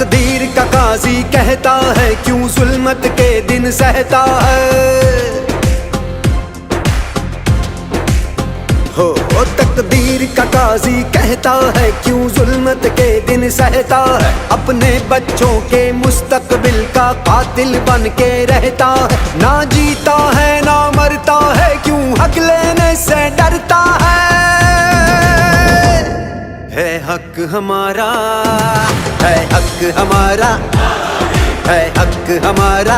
तकदीर का काजी कहता है क्यों जुल्मत के दिन सहता है। हो तकदीर का काजी कहता है क्यों जुल्मत के दिन सहता है। अपने बच्चों के मुस्तकबिल का कातिल बन के रहता है। ना जीता है ना मरता है क्यों हक लेने से डरता है हक हमारा, है हक हमारा, है हक हमारा।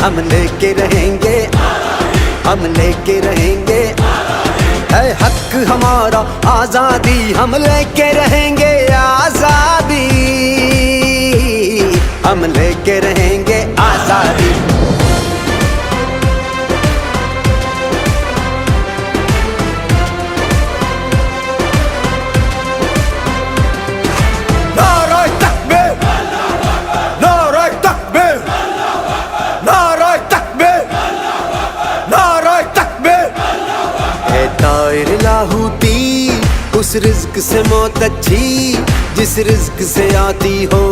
हम लेके रहेंगे, हम लेके रहेंगे। है हक हमारा आजादी, हम लेके रहेंगे आजादी। हम लेके रहेंगे आजादी। लाहूती उस रिज्क से मौत अच्छी जिस रिज्क से आती हो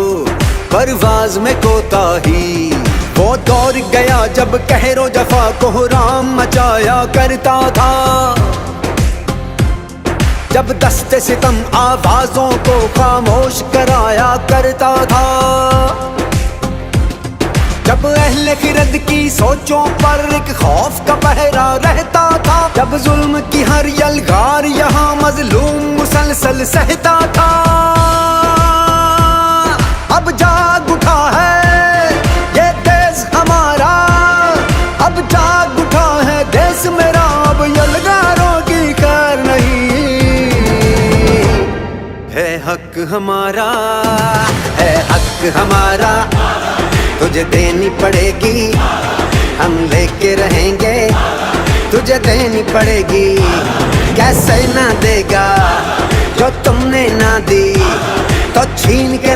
परवाज में कोताही। वो दौर गया जब कहरो जफा को राम मचाया करता था। जब दस्ते सितम आवाजों को खामोश कराया करता था। जब अहले खिरद की सोचों पर एक खौफ का पहरा रहता था। जब जुल्म की हर यलगार यहाँ मजलूम मुसलसल सहता था। अब जाग उठा है ये देश हमारा, अब जाग उठा है देश मेरा। अब यलगारों की खैर नहीं, है हक हमारा, है हक हमारा। तुझे देनी पड़ेगी, हम लेके रहेंगे। तुझे देनी पड़ेगी, कैसे ना देगा जो तुमने ना दी तो छीन के